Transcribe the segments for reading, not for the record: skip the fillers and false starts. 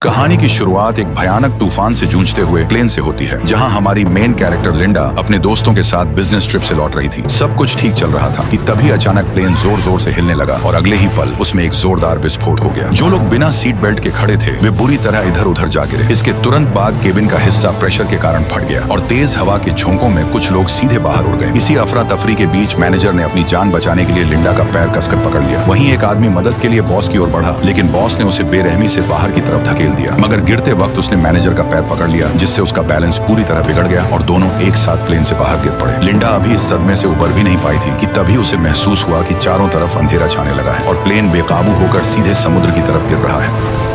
कहानी की शुरुआत एक भयानक तूफान से जूझते हुए प्लेन से होती है, जहां हमारी मेन कैरेक्टर लिंडा अपने दोस्तों के साथ बिजनेस ट्रिप से लौट रही थी। सब कुछ ठीक चल रहा था कि तभी अचानक प्लेन जोर जोर से हिलने लगा और अगले ही पल उसमें एक जोरदार विस्फोट हो गया। जो लोग बिना सीट बेल्ट के खड़े थे वे बुरी तरह इधर उधर जा गिरे। इसके तुरंत बाद केबिन का हिस्सा प्रेशर के कारण फट गया और तेज हवा के झोंकों में कुछ लोग सीधे बाहर उड़ गए। इसी अफरा तफरी के बीच मैनेजर ने अपनी जान बचाने के लिए लिंडा का पैर कसकर पकड़ लिया। वहीं एक आदमी मदद के लिए बॉस की ओर बढ़ा, लेकिन बॉस ने उसे बेरहमी से बाहर की तरफ धकेल दिया। मगर गिरते वक्त उसने मैनेजर का पैर पकड़ लिया, जिससे उसका बैलेंस पूरी तरह बिगड़ गया और दोनों एक साथ प्लेन से बाहर गिर पड़े। लिंडा अभी इस सदमे से उबर भी नहीं पाई थी कि तभी उसे महसूस हुआ कि चारों तरफ अंधेरा छाने लगा है और प्लेन बेकाबू होकर सीधे समुद्र की तरफ गिर रहा है।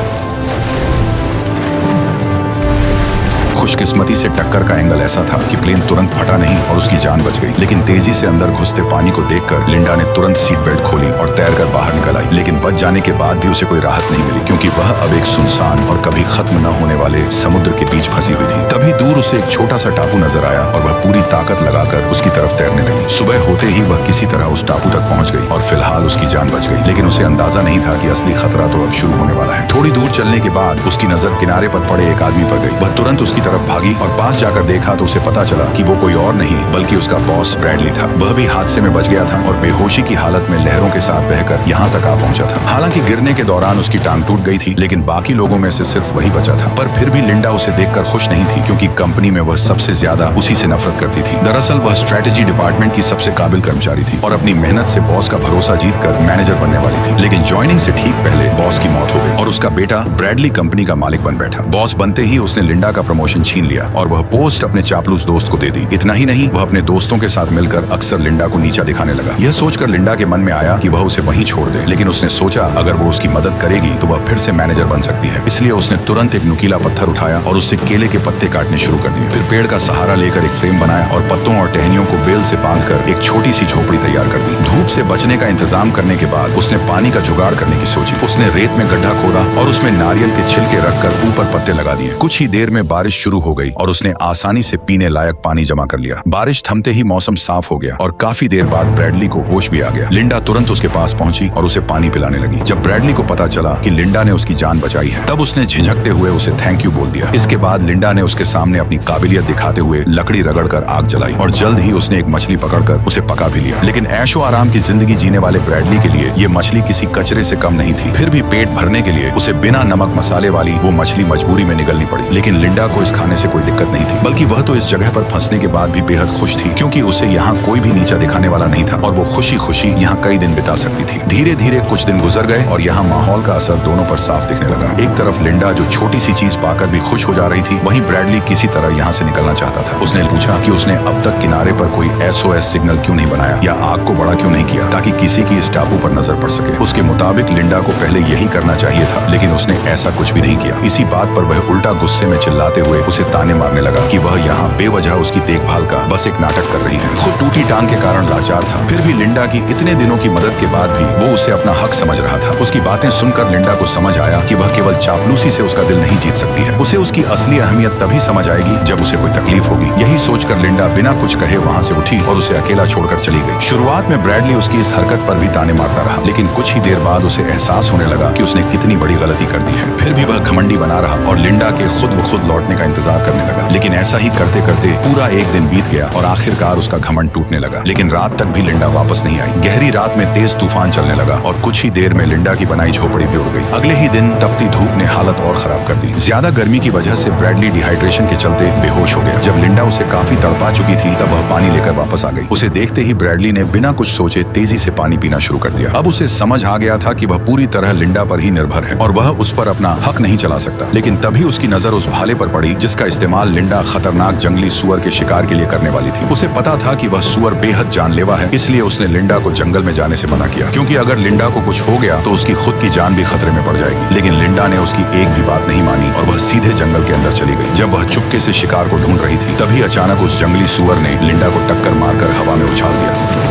खुशकिस्मती से टक्कर का एंगल ऐसा था कि प्लेन तुरंत फटा नहीं और उसकी जान बच गई। लेकिन तेजी से अंदर घुसते पानी को देखकर लिंडा ने तुरंत सीट बेल्ट खोली और तैरकर बाहर निकल आई। लेकिन बच जाने के बाद भी उसे कोई राहत नहीं मिली, क्योंकि वह अब एक सुनसान और कभी खत्म न होने वाले समुद्र के बीच फंसी हुई थी। तभी दूर उसे एक छोटा सा टापू नजर आया और वह पूरी ताकत लगाकर उसकी तरफ तैरने लगी। सुबह होते ही वह किसी तरह उस टापू तक पहुंच गई और फिलहाल उसकी जान बच गई। लेकिन उसे अंदाजा नहीं था कि असली खतरा तो अब शुरू होने वाला है। थोड़ी दूर चलने के बाद उसकी नजर किनारे पर पड़े एक आदमी पर गई। वह तुरंत उसकी तरफ भागी और पास जाकर देखा तो उसे पता चला कि वो कोई और नहीं बल्कि उसका बॉस ब्रैडली था। वह भी हादसे में बच गया था और बेहोशी की हालत में लहरों के साथ बहकर यहाँ तक आ पहुंचा था। हालांकि गिरने के दौरान उसकी टांग टूट गई थी, लेकिन बाकी लोगों में से सिर्फ वही बचा था। पर फिर भी लिंडा उसे देखकर खुश नहीं थी, क्योंकि कंपनी में वह सबसे ज्यादा उसी से नफरत करती थी। दरअसल वह स्ट्रेटेजी डिपार्टमेंट की सबसे काबिल कर्मचारी थी और अपनी मेहनत से बॉस का भरोसा जीतकर मैनेजर बनने वाली थी। लेकिन ज्वाइनिंग से ठीक पहले बॉस की मौत हो गई और उसका बेटा ब्रैडली कंपनी का मालिक बन बैठा। बॉस बनते ही उसने लिंडा का प्रमोशन छीन लिया और वह पोस्ट अपने चापलूस दोस्त को दे दी। इतना ही नहीं, वह अपने दोस्तों के साथ मिलकर अक्सर लिंडा को नीचा दिखाने लगा। यह सोचकर लिंडा के मन में आया कि वह उसे वहीं छोड़ दे, लेकिन उसने सोचा अगर वो उसकी मदद करेगी तो वह फिर से मैनेजर बन सकती है। इसलिए उसने तुरंत एक नुकीला पत्थर उठाया और उससे केले के पत्ते काटने शुरू कर दिए। फिर पेड़ का सहारा लेकर एक फ्रेम बनाया और पत्तों और टहनियों को बेल से बांधकर एक छोटी सी झोपड़ी तैयार कर दी। धूप से बचने का इंतजाम करने के बाद उसने पानी का जुगाड़ करने की सोची। उसने रेत में गड्ढा खोदा और उसमें नारियल के छिलके रखकर ऊपर पत्ते लगा दिए। कुछ ही देर में बारिश शुरू हो गई और उसने आसानी से पीने लायक पानी जमा कर लिया। बारिश थमते ही मौसम साफ हो गया और काफी देर बाद ब्रैडली को होश भी आ गया। लिंडा तुरंत उसके पास पहुंची और उसे पानी पिलाने लगी। जब ब्रैडली को पता चला कि लिंडा ने उसकी जान बचाई है, तब उसने झिझकते हुए उसे थैंक यू बोल दिया। इसके बाद लिंडा ने उसके सामने अपनी काबिलियत दिखाते हुए लकड़ी रगड़कर आग जलाई और जल्द ही उसने एक मछली पकड़कर उसे पका भी लिया। लेकिन ऐशो आराम की जिंदगी जीने वाले ब्रैडली के लिए ये मछली किसी कचरे से कम नहीं थी। फिर भी पेट भरने के लिए उसे बिना नमक मसाले वाली वो मछली मजबूरी में निगलनी पड़ी। लेकिन लिंडा को इस खाने से कोई दिक्कत नहीं थी, बल्कि वह तो इस जगह पर फंसने के बाद भी बेहद खुश थी, क्योंकि उसे यहाँ कोई भी नीचा दिखाने वाला नहीं था और वो खुशी खुशी यहाँ कई दिन बिता सकती थी। धीरे धीरे कुछ दिन गुजर गए और यहाँ माहौल का असर दोनों पर साफ दिखने लगा। एक तरफ लिंडा जो छोटी सी चीज पाकर भी खुश हो जा रही थी, वहीं ब्रैडली किसी तरह यहाँ से निकलना चाहता था। उसने पूछा कि उसने अब तक किनारे पर कोई SOS सिग्नल क्यों नहीं बनाया या आग को बड़ा क्यों नहीं किया, ताकि किसी की इस टापू पर नजर पड़ सके। उसके मुताबिक लिंडा को पहले यही करना चाहिए था, लेकिन उसने ऐसा कुछ भी नहीं किया। इसी बात पर वह उल्टा गुस्से में चिल्लाते हुए उसे ताने मारने लगा कि वह यहाँ बेवजह उसकी देखभाल का बस एक नाटक कर रही है। खुद टूटी टांग के कारण लाचार था, फिर भी लिंडा की इतने दिनों की मदद के बाद भी वो उसे अपना हक समझ रहा था। उसकी बातें सुनकर लिंडा को समझ आया कि वह केवल चापलूसी से उसका दिल नहीं जीत सकती है। उसे उसकी असली अहमियत तभी समझ आएगी जब उसे कोई तकलीफ होगी। यही सोचकर लिंडा बिना कुछ कहे वहाँ से उठी और उसे अकेला छोड़कर चली गई। शुरुआत में ब्रैडली उसकी इस हरकत पर भी ताने मारता रहा, लेकिन कुछ ही देर बाद उसे एहसास होने लगा कि उसने कितनी बड़ी गलती कर दी है। फिर भी वह घमंडी बना रहा और लिंडा के खुद व खुद लौटने का इंतजार करने लगा। लेकिन ऐसा ही करते करते पूरा एक दिन बीत गया और आखिरकार उसका घमंड टूटने लगा। लेकिन रात तक भी लिंडा वापस नहीं आई। गहरी रात में तेज तूफान चलने लगा और कुछ ही देर में लिंडा की बनाई झोपड़ी भी उड़ गई। अगले ही दिन तपती धूप ने हालत और खराब कर दी। ज्यादा गर्मी की वजह से ब्रैडली डिहाइड्रेशन के चलते बेहोश हो गया। जब लिंडा उसे काफी तड़पा चुकी थी, तब वह पानी लेकर वापस आ गई। उसे देखते ही ब्रैडली ने बिना कुछ सोचे तेजी से पानी पीना शुरू कर दिया। अब उसे समझ आ गया था कि वह पूरी तरह लिंडा पर ही निर्भर है और वह उस पर अपना हक नहीं चला सकता। लेकिन तभी उसकी नजर उस भाले पर पड़ी जिसका इस्तेमाल लिंडा खतरनाक जंगली सुअर के शिकार के लिए करने वाली थी। उसे पता था कि वह सुअर बेहद जानलेवा है, इसलिए उसने लिंडा को जंगल में जाने से मना किया, क्योंकि अगर लिंडा को कुछ हो गया तो उसकी खुद की जान भी खतरे में पड़ जाएगी। लेकिन लिंडा ने उसकी एक भी बात नहीं मानी और वह सीधे जंगल के अंदर चली गई। जब वह चुपके से शिकार को ढूंढ रही थी, तभी अचानक उस जंगली सुअर ने लिंडा को टक्कर मारकर हवा में उछाल दिया।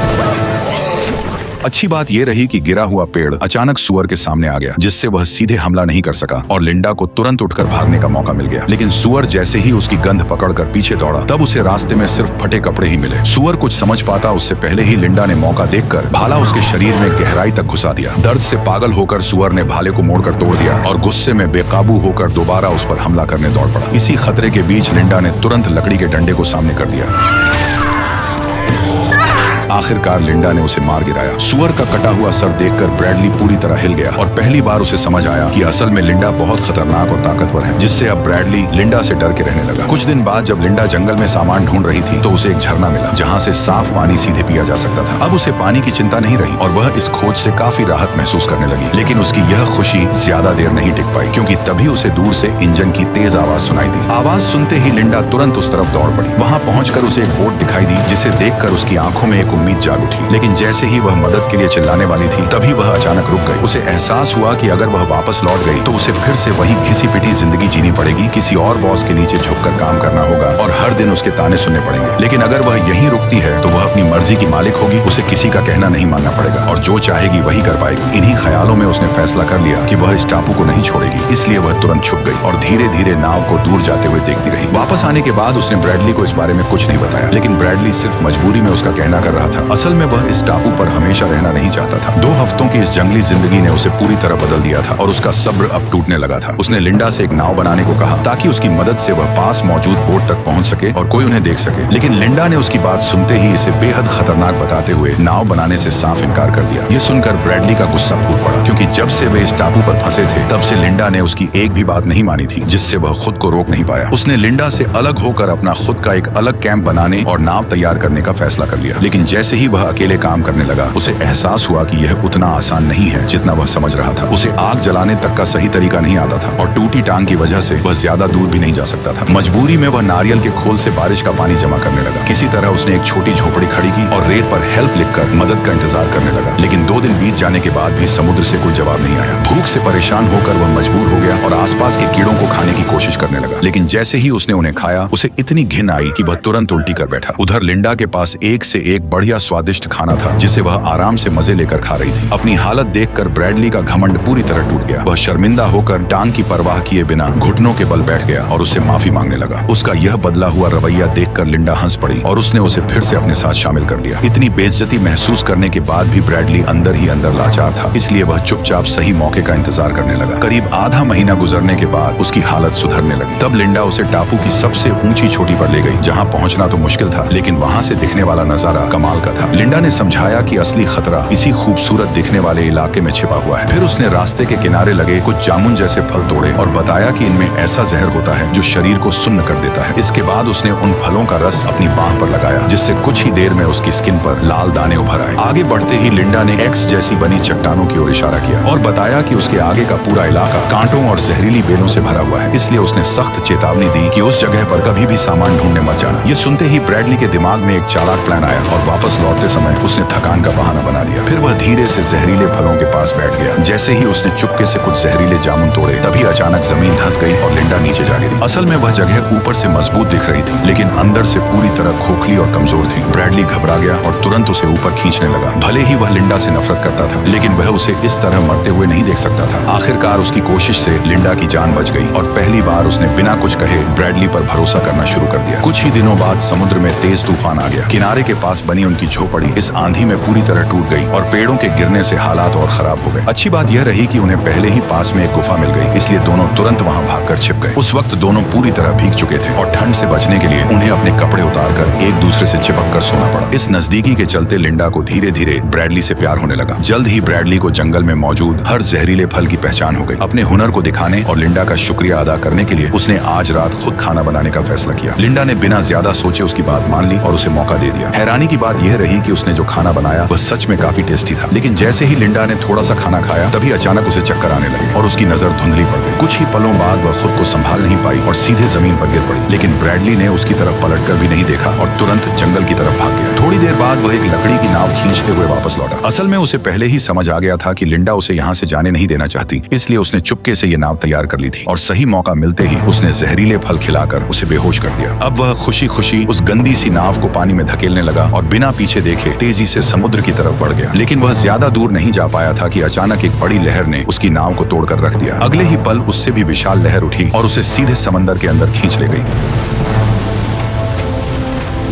अच्छी बात यह रही कि गिरा हुआ पेड़ अचानक सुअर के सामने आ गया, जिससे वह सीधे हमला नहीं कर सका और लिंडा को तुरंत उठकर भागने का मौका मिल गया। लेकिन सुअर जैसे ही उसकी गंध पकड़कर पीछे दौड़ा, तब उसे रास्ते में सिर्फ फटे कपड़े ही मिले। सुअर कुछ समझ पाता उससे पहले ही लिंडा ने मौका देखकर भाला उसके शरीर में गहराई तक घुसा दिया। दर्द से पागल होकर सुअर ने भाले को मोड़कर तोड़ दिया और गुस्से में बेकाबू होकर दोबारा उस पर हमला करने दौड़ पड़ा। इसी खतरे के बीच लिंडा ने तुरंत लकड़ी के डंडे को सामने कर दिया। आखिरकार लिंडा ने उसे मार गिराया। सुअर का कटा हुआ सर देखकर ब्रैडली पूरी तरह हिल गया और पहली बार उसे समझ आया कि असल में लिंडा बहुत खतरनाक और ताकतवर है, जिससे अब ब्रैडली लिंडा से डर के रहने लगा। कुछ दिन बाद जब लिंडा जंगल में सामान ढूंढ रही थी तो उसे एक झरना मिला, जहाँ से साफ पानी सीधे पिया जा सकता था। अब उसे पानी की चिंता नहीं रही और वह इस खोज से काफी राहत महसूस करने लगी। लेकिन उसकी यह खुशी ज्यादा देर नहीं टिक पाई, क्योंकि तभी उसे दूर से इंजन की तेज आवाज सुनाई दी। आवाज सुनते ही लिंडा तुरंत उस तरफ दौड़ पड़ी। वहाँ पहुंचकर उसे एक बोट दिखाई दी, जिसे देखकर उसकी आंखों में एक उम्मीद जाग उठी। लेकिन जैसे ही वह मदद के लिए चिल्लाने वाली थी, तभी वह अचानक रुक गई। उसे एहसास हुआ कि अगर वह वापस लौट गई तो उसे फिर से वही घिसी पिटी जिंदगी जीनी पड़ेगी, किसी और बॉस के नीचे झुककर काम करना होगा और हर दिन उसके ताने सुनने पड़ेंगे। लेकिन अगर वह यहीं रुकती है तो वह अपनी मर्जी की मालिक होगी, उसे किसी का कहना नहीं मानना पड़ेगा और जो चाहेगी वही कर पाएगी। इन्हीं ख्यालों में उसने फैसला कर लिया कि वह इस टापू को नहीं छोड़ेगी, इसलिए वह तुरंत छुप गई और धीरे धीरे नाव को दूर जाते हुए देखती रही। वापस आने के बाद उसने ब्रैडली को इस बारे में कुछ नहीं बताया, लेकिन ब्रैडली सिर्फ मजबूरी में उसका कहना कर रहा था। असल में वह इस टापू पर हमेशा रहना नहीं चाहता था। 2 हफ्तों की इस जंगली जिंदगी ने उसे पूरी तरह बदल दिया था और उसका सब्र अब टूटने लगा था। उसने लिंडा से एक नाव बनाने को कहा ताकि उसकी मदद से वह पास मौजूद बोट तक पहुंच सके और कोई उन्हें देख सके। लेकिन लिंडा ने उसकी बात सुनते ही इसे बेहद खतरनाक बताते हुए नाव बनाने से साफ इनकार कर दिया। ये सुनकर ब्रैडली का गुस्सा फूट पड़ा, क्योंकि जब से वे इस टापू पर फंसे थे तब से लिंडा ने उसकी एक भी बात नहीं मानी थी, जिससे वह खुद को रोक नहीं पाया। उसने लिंडा से अलग होकर अपना खुद का एक अलग कैंप बनाने और नाव तैयार करने का फैसला कर लिया। लेकिन जैसे ही वह अकेले काम करने लगा, उसे एहसास हुआ कि यह उतना आसान नहीं है जितना वह समझ रहा था। उसे आग जलाने तक का सही तरीका नहीं आता था और टूटी टांग की वजह से वह ज्यादा दूर भी नहीं जा सकता था। मजबूरी में वह नारियल के खोल से बारिश का पानी जमा करने लगा। किसी तरह उसने एक छोटी झोपड़ी खड़ी की और रेत पर हेल्प लिखकर मदद का इंतजार करने लगा। लेकिन 2 दिन बीत जाने के बाद भी समुद्र से कोई जवाब नहीं आया। भूख से परेशान होकर वह मजबूर हो गया और आसपास के कीड़ों को खाने की कोशिश करने लगा। लेकिन जैसे ही उसने उन्हें खाया, उसे इतनी घिन आई कि वह तुरंत उल्टी कर बैठा। उधर लिंडा के पास एक से एक बढ़िया स्वादिष्ट खाना था, जिसे वह आराम से मजे लेकर खा रही थी। अपनी हालत देखकर ब्रैडली का घमंड पूरी तरह टूट गया। वह शर्मिंदा होकर टांग की परवाह किए बिना घुटनों के बल बैठ गया और उससे माफी मांगने लगा। उसका यह बदला हुआ रवैया देखकर लिंडा हंस पड़ी और उसने उसे फिर से अपने साथ शामिल कर लिया। इतनी बेइज्जती महसूस करने के बाद भी ब्रैडली अंदर ही अंदर लाचार था, इसलिए वह चुपचाप सही मौके का इंतजार करने लगा। करीब आधा महीना गुजरने के बाद उसकी हालत सुधरने लगी। तब लिंडा उसे टापू की सबसे ऊंची चोटी पर ले गई, जहाँ पहुंचना तो मुश्किल था, लेकिन वहाँ से दिखने वाला नजारा कमाल का था। लिंडा ने समझाया कि असली खतरा इसी खूबसूरत दिखने वाले इलाके में छिपा हुआ है। फिर उसने रास्ते के किनारे लगे कुछ जामुन जैसे फल तोड़े और बताया कि इनमें ऐसा जहर होता है जो शरीर को सुन्न कर देता है। इसके बाद उसने उन फलों का रस अपनी बाह पर लगाया, जिससे कुछ ही देर में उसकी स्किन पर लाल दाने उभर आए। आगे बढ़ते ही लिंडा ने एक्स जैसी बनी चट्टानों की ओर इशारा किया और बताया कि उसके आगे का पूरा इलाका कांटों और जहरीली बेलों से भरा हुआ है, इसलिए उसने सख्त चेतावनी दी कि उस जगह पर कभी भी सामान ढूंढने मत जाना। ये सुनते ही ब्रैडली के दिमाग में एक चालाक प्लान आया और वापस लौटते समय उसने थकान का बहाना बना दिया। फिर वह धीरे से जहरीले फलों के पास बैठ गया। जैसे ही उसने चुपके से कुछ जहरीले जामुन तोड़े, तभी अचानक जमीन धंस गई और लिंडा नीचे जा गिरी। असल में वह जगह ऊपर से मजबूत दिख रही थी, लेकिन अंदर से पूरी तरह खोखली और कमजोर थी। ब्रैडली घबरा गया और तुरंत उसे ऊपर खींचने लगा। भले ही वह लिंडा से नफरत करता था, लेकिन वह उसे इस तरह मरते हुए नहीं देख सकता था। आखिरकार उसकी कोशिश से लिंडा की जान बच गई और पहली बार उसने बिना कुछ कहे ब्रैडली पर भरोसा करना शुरू कर दिया। कुछ ही दिनों बाद समुद्र में तेज तूफान आ गया। किनारे के पास बनी उनकी झोपड़ी इस आंधी में पूरी तरह टूट गई और पेड़ों के गिरने से हालात और खराब हो गए। अच्छी बात यह रही कि उन्हें पहले ही पास में एक गुफा मिल गई, इसलिए दोनों तुरंत वहां भागकर छिप गए। उस वक्त दोनों पूरी तरह भीग चुके थे और ठंड से बचने के लिए उन्हें अपने कपड़े उतारकर एक दूसरे से चिपक कर सोना पड़ा। इस नजदीकी के चलते लिंडा को धीरे धीरे ब्रैडली से प्यार होने लगा। जल्द ही ब्रैडली को जंगल में मौजूद हर जहरीले फल की पहचान हो गई। अपने हुनर को दिखाने और लिंडा का शुक्रिया अदा करने के लिए उसने आज रात खुद खाना बनाने का फैसला किया। लिंडा ने बिना ज्यादा सोचे उसकी बात मान ली और उसे मौका दे दिया। हैरानी की बात यह रही कि उसने जो खाना बनाया वह सच में काफी टेस्टी था, लेकिन जैसे ही लिंडा ने थोड़ा सा खाना खाया, तभी अचानक उसे चक्कर आने लगे और उसकी नजर धुंधली पड़ गई। कुछ ही पलों बाद वह खुद को संभाल नहीं पाई और सीधे जमीन पर गिर पड़ी। लेकिन ब्रैडली ने उसकी तरफ पलटकर भी नहीं देखा और तुरंत जंगल की तरफ भाग गया। थोड़ी देर बाद वह एक लकड़ी की नाव खींचते हुए वापस लौटा। असल में उसे पहले ही समझ आ गया था कि लिंडा उसे यहाँ से जाने नहीं देना चाहती, इसलिए उसने चुपके से ये नाव तैयार कर ली थी और सही मौका मिलते ही उसने जहरीले फल खिलाकर उसे बेहोश कर दिया। अब वह खुशी खुशी उस गंदी सी नाव को पानी में धकेलने लगा और बिना पीछे देखे तेजी से समुद्र की तरफ बढ़ गया, लेकिन वह ज्यादा दूर नहीं जा पाया था कि अचानक एक बड़ी लहर ने उसकी नाव को तोड़कर रख दिया। अगले ही पल उससे भी विशाल लहर उठी और उसे सीधे समंदर के अंदर खींच ले गई।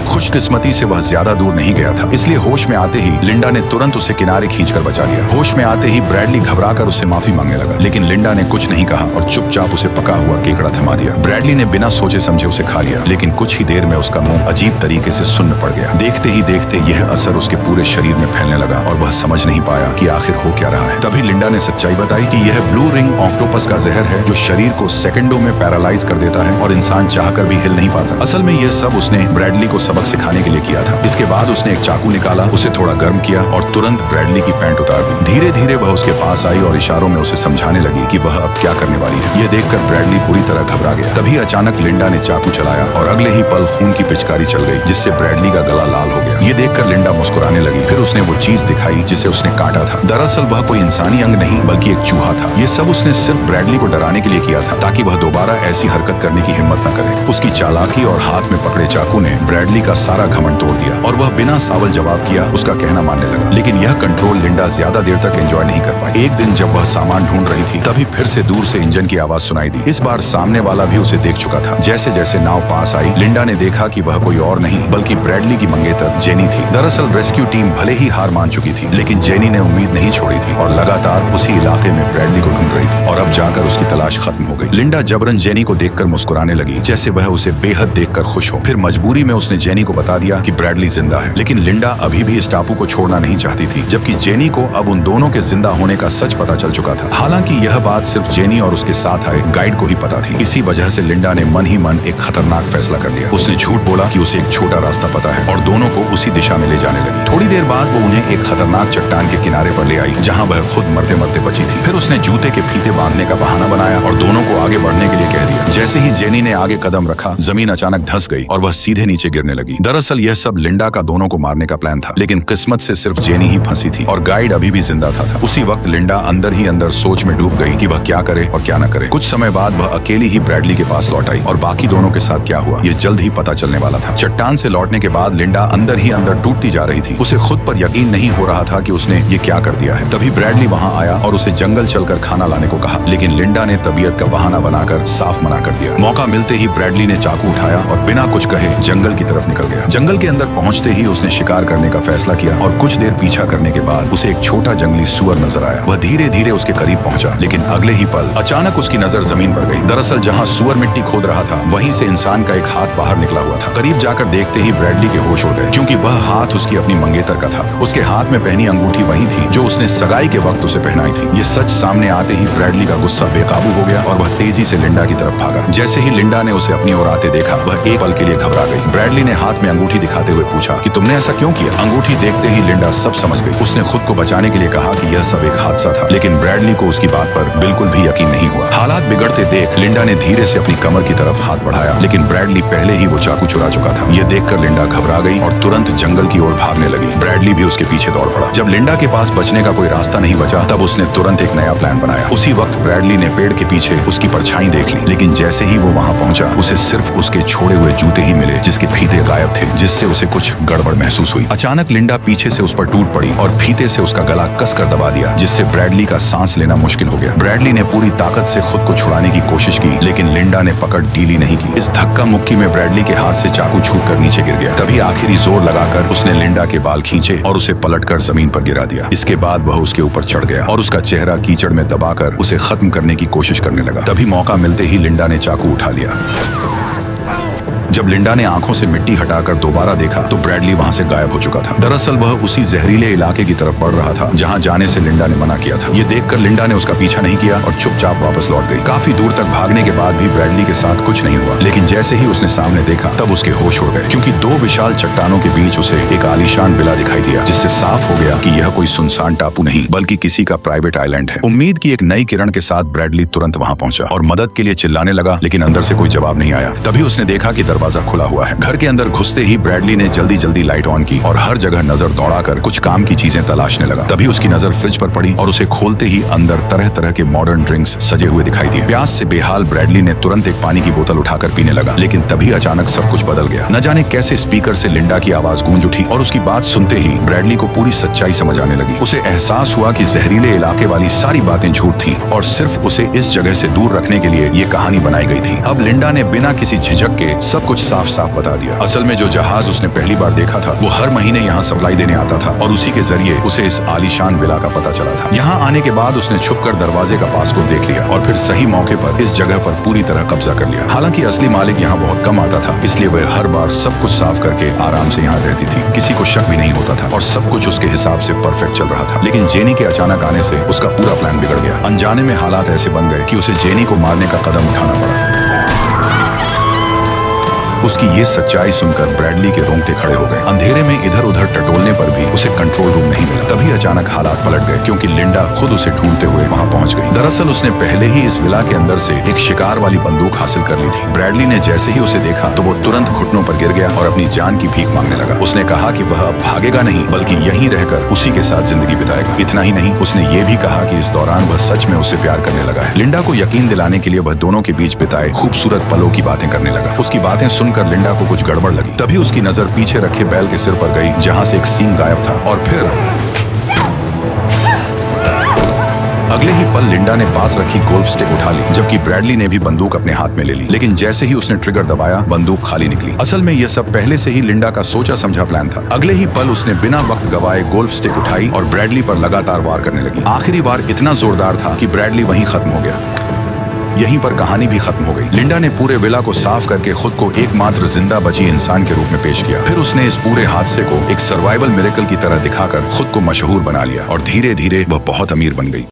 खुशकिस्मती से वह ज्यादा दूर नहीं गया था, इसलिए होश में आते ही लिंडा ने तुरंत उसे किनारे खींचकर बचा लिया। होश में आते ही ब्रैडली घबराकर उससे माफी मांगने लगा, लेकिन लिंडा ने कुछ नहीं कहा और चुपचाप उसे पका हुआ केकड़ा थमा दिया। ब्रैडली ने बिना सोचे समझे उसे खा लिया, लेकिन कुछ ही देर में उसका मुंह अजीब तरीके से सुन्न पड़ गया। देखते ही देखते यह असर उसके पूरे शरीर में फैलने लगा और वह समझ नहीं पाया कि आखिर हो क्या रहा है। तभी लिंडा ने सच्चाई बताई कि यह ब्लू रिंग ऑक्टोपस का जहर है जो शरीर को सेकंडों में पैरालाइज कर देता है और इंसान चाहकर भी हिल नहीं पाता। असल में यह सब उसने ब्रैडली को सबक सिखाने के लिए किया था। इसके बाद उसने एक चाकू निकाला, उसे थोड़ा गर्म किया और तुरंत ब्रैडली की पैंट उतार दी। धीरे धीरे वह उसके पास आई और इशारों में उसे समझाने लगी कि वह अब क्या करने वाली है। यह देखकर ब्रैडली पूरी तरह घबरा गया। तभी अचानक लिंडा ने चाकू चलाया और अगले ही पल खून की पिचकारी चल गई, जिससे ब्रैडली का गला लाल हो गया। ये देखकर लिंडा मुस्कुराने लगी। फिर उसने वो चीज दिखाई जिसे उसने काटा था। दरअसल वह कोई इंसानी अंग नहीं बल्कि एक चूहा था। ये सब उसने सिर्फ ब्रैडली को डराने के लिए किया था, ताकि वह दोबारा ऐसी हरकत करने की हिम्मत न करे। उसकी चालाकी और हाथ में पकड़े चाकू ने ब्रैडली का सारा घमंड तोड़ दिया और वह बिना सावल जवाब किया उसका कहना मानने लगा। लेकिन यह कंट्रोल लिंडा ज्यादा देर तक एंजॉय नहीं कर पाई। एक दिन जब वह सामान ढूंढ रही थी, तभी फिर से दूर से इंजन की आवाज सुनाई दी। इस बार सामने वाला भी उसे देख चुका था। जैसे जैसे नाव पास आई, लिंडा ने देखा कि वह कोई और नहीं बल्कि ब्रैडली की मंगेतर जेनी थी। दरअसल रेस्क्यू टीम भले ही हार मान चुकी थी, लेकिन जेनी ने उम्मीद नहीं छोड़ी थी और लगातार उसी इलाके में ब्रैडली को ढूंढ रही थी और अब जाकर उसकी तलाश खत्म हो गई। लिंडा जबरन जेनी को देखकर मुस्कुराने लगी, जैसे वह उसे बेहद देखकर खुश हो। फिर मजबूरी में उसने जेनी को बता दिया कि ब्रैडली जिंदा है, लेकिन लिंडा अभी भी इस टापू को छोड़ना नहीं चाहती थी, जबकि जेनी को अब उन दोनों के जिंदा होने का सच पता चल चुका था। हालांकि यह बात सिर्फ जेनी और उसके साथ आए गाइड को ही पता थी। इसी वजह से लिंडा ने मन ही मन एक खतरनाक फैसला कर लिया। उसने झूठ बोला कि उसे एक छोटा रास्ता पता है और दोनों को उसी दिशा में ले जाने लगी। थोड़ी देर बाद वो उन्हें एक खतरनाक चट्टान के किनारे पर ले आई, जहाँ वह खुद मरते मरते बची थी। फिर उसने जूते के फीते बांधने का बहाना बनाया और दोनों को आगे बढ़ने के लिए कह दिया। जैसे ही जेनी ने आगे कदम रखा, जमीन अचानक धंस गई और वह सीधे नीचे गिरने लगी। दरअसल यह सब लिंडा का दोनों को मारने का प्लान था, लेकिन किस्मत से सिर्फ जेनी ही फंसी थी और गाइड अभी भी जिंदा था। उसी वक्त लिंडा अंदर ही अंदर सोच में डूब गई कि वह क्या करे और क्या न करे। कुछ समय बाद वह अकेली ही ब्रैडली के पास लौट आई और बाकी दोनों के साथ क्या हुआ ये जल्द ही पता चलने वाला था। चट्टान से लौटने के बाद लिंडा अंदर ही अंदर टूटती जा रही थी। उसे खुद पर यकीन नहीं हो रहा था कि उसने ये क्या कर दिया है। तभी ब्रैडली वहाँ आया और उसे जंगल चलकर खाना लाने को कहा, लेकिन लिंडा ने तबीयत का बहाना बनाकर साफ मना कर दिया। मौका मिलते ही ब्रैडली ने चाकू उठाया और बिना कुछ कहे जंगल की तरफ निकल गया। जंगल के अंदर पहुंचते ही उसने शिकार करने का फैसला किया और कुछ देर पीछा करने के बाद उसे एक छोटा जंगली सुअर नजर आया। वह धीरे धीरे उसके करीब पहुंचा, लेकिन अगले ही पल अचानक उसकी नजर जमीन पर गई। दरअसल जहां सुअर मिट्टी खोद रहा था, वहीं से इंसान का एक हाथ बाहर निकला हुआ था। करीब जाकर देखते ही ब्रैडली के होश उड़ गए, क्योंकि वह हाथ उसकी अपनी मंगेतर का था। उसके हाथ में पहनी अंगूठी वही थी जो उसने सगाई के वक्त उसे पहनाई थी। ये सच सामने आते ही ब्रैडली का गुस्सा बेकाबू हो गया और वह तेजी से लिंडा की तरफ भागा। जैसे ही लिंडा ने उसे अपनी ओर आते देखा, वह एक पल के लिए घबरा गई। ब्रैडली ने हाथ में अंगूठी दिखाते हुए पूछा कि तुमने ऐसा क्यों किया? अंगूठी देखते ही लिंडा सब समझ गई। उसने खुद को बचाने के लिए कहा कि यह सब एक हादसा था, लेकिन ब्रैडली को उसकी बात पर बिल्कुल भी यकीन नहीं हुआ। हालात बिगड़ते देख लिंडा ने धीरे से अपनी कमर की तरफ हाथ बढ़ाया, लेकिन ब्रैडली पहले ही वो चाकू चुरा चुका था। ये देखकर लिंडा घबरा गई और तुरंत जंगल की ओर भागने लगी। ब्रैडली भी उसके पीछे दौड़ पड़ा। जब लिंडा के पास बचने का कोई रास्ता नहीं बचा, तब उसने तुरंत एक नया प्लान बनाया। उसी वक्त ब्रैडली ने पेड़ के पीछे उसकी परछाई देख ली, लेकिन जैसे ही वो वहाँ पहुंचा, उसे सिर्फ उसके छोड़े हुए जूते ही मिले, जिसके फीते गायब थे, जिससे उसे कुछ गड़बड़ महसूस हुई। अचानक लिंडा पीछे से उस पर टूट पड़ी और फीते से उसका गला कसकर दबा दिया, जिससे ब्रैडली का सांस लेना मुश्किल हो गया। ब्रैडली ने पूरी ताकत से खुद को छुड़ाने की कोशिश की, लेकिन लिंडा ने पकड़ ढीली नहीं की। इस धक्का मुक्की में ब्रैडली के हाथ से चाकू छूटकर नीचे गिर गया। तभी आखिरी जोर लगाकर उसने लिंडा के बाल खींचे और उसे पलटकर जमीन पर गिरा दिया। इसके बाद वह उसके ऊपर चढ़ गया और उसका चेहरा कीचड़ में दबाकर उसे खत्म करने की कोशिश करने लगा। तभी मौका मिलते ही लिंडा ने चाकू उठा लिया। जब लिंडा ने आंखों से मिट्टी हटाकर दोबारा देखा, तो ब्रैडली वहां से गायब हो चुका था। दरअसल वह उसी जहरीले इलाके की तरफ बढ़ रहा था जहां जाने से लिंडा ने मना किया था। ये देखकर लिंडा ने उसका पीछा नहीं किया और चुपचाप वापस लौट गई। काफी दूर तक भागने के बाद भी ब्रैडली के साथ कुछ नहीं हुआ, लेकिन जैसे ही उसने सामने देखा, तब उसके होश उड़ गए, क्योंकि दो विशाल चट्टानों के बीच उसे एक आलीशान विला दिखाई दिया, जिससे साफ हो गया कि यह कोई सुनसान टापू नहीं बल्कि किसी का प्राइवेट आइलैंड है। उम्मीद की एक नई किरण के साथ ब्रैडली तुरंत वहां पहुंचा और मदद के लिए चिल्लाने लगा, लेकिन अंदर से कोई जवाब नहीं आया। तभी उसने देखा कि दरवाजा खुला हुआ है। घर के अंदर घुसते ही ब्रैडली ने जल्दी जल्दी लाइट ऑन की और हर जगह नजर दौड़ाकर कुछ काम की चीजें तलाशने लगा। तभी उसकी नजर फ्रिज पर पड़ी और उसे खोलते ही अंदर तरह तरह के मॉडर्न ड्रिंक्स सजे हुए दिखाई दिए। प्यास से बेहाल ब्रैडली ने तुरंत एक पानी की बोतल उठाकर पीने लगा, लेकिन तभी अचानक सब कुछ बदल गया। न जाने कैसे स्पीकर से लिंडा की आवाज गूंज उठी और उसकी बात सुनते ही ब्रैडली को पूरी सच्चाई समझ आने लगी। उसे एहसास हुआ कि जहरीले इलाके वाली सारी बातें झूठ थीं और सिर्फ उसे इस जगह से दूर रखने के लिए ये कहानी बनाई गई थी। अब लिंडा ने बिना किसी झिझक के सब कुछ साफ साफ बता दिया। असल में जो जहाज उसने पहली बार देखा था वो हर महीने यहाँ सप्लाई देने आता था और उसी के जरिए उसे इस आलीशान विला का पता चला था। यहाँ आने के बाद उसने छुपकर दरवाजे का पासकोड देख लिया और फिर सही मौके पर इस जगह पर पूरी तरह कब्जा कर लिया। हालांकि असली मालिक यहाँ बहुत कम आता था, इसलिए वह हर बार सब कुछ साफ करके आराम से यहाँ रहती थी। किसी को शक भी नहीं होता था और सब कुछ उसके हिसाब से परफेक्ट चल रहा था। लेकिन जेनी के अचानक आने से उसका पूरा प्लान बिगड़ गया। अनजाने में हालात ऐसे बन गए कि उसे जेनी को मारने का कदम उठाना पड़ा। उसकी ये सच्चाई सुनकर ब्रैडली के रोंगटे खड़े हो गए। अंधेरे में इधर उधर टटोलने पर भी उसे कंट्रोल रूम नहीं मिला। तभी अचानक हालात पलट गए क्योंकि लिंडा खुद उसे ढूंढते हुए वहां पहुंच गई। दरअसल उसने पहले ही इस विला के अंदर से एक शिकार वाली बंदूक हासिल कर ली थी। ब्रैडली ने जैसे ही उसे देखा तो वो तुरंत घुटनों पर गिर गया और अपनी जान की भीख मांगने लगा। उसने कहा कि वह अब भागेगा नहीं बल्कि यहीं रहकर उसी के साथ जिंदगी बिताएगा। इतना ही नहीं, उसने ये भी कहा कि इस दौरान वह सच में उससे प्यार करने लगा है। लिंडा को यकीन दिलाने के लिए वह दोनों के बीच बिताए खूबसूरत पलों की बातें करने लगा। उसकी बातें सुनकर लिंडा को कुछ गड़बड़ लगी। तभी उसकी नजर पीछे रखे बैल के सिर पर गई जहां से एक सींग गायब था और फिर अगले ही पल लिंडा ने पास रखी गोल्फ स्टिक उठा ली, जबकि ब्रैडली ने भी बंदूक अपने हाथ में ले ली। लेकिन जैसे ही उसने ट्रिगर दबाया बंदूक खाली निकली। असल में यह सब पहले से ही लिंडा का सोचा समझा प्लान था। अगले ही पल उसने बिना वक्त गवाए गोल्फ स्टिक उठाई और ब्रैडली पर लगातार वार करने लगी। आखिरी वार इतना जोरदार था कि ब्रैडली वहीं खत्म हो गया। यहीं पर कहानी भी खत्म हो गई। लिंडा ने पूरे विला को साफ करके खुद को एकमात्र जिंदा बची इंसान के रूप में पेश किया। फिर उसने इस पूरे हादसे को एक सर्वाइवल मिरेकल की तरह दिखाकर खुद को मशहूर बना लिया और धीरे धीरे वह बहुत अमीर बन गई।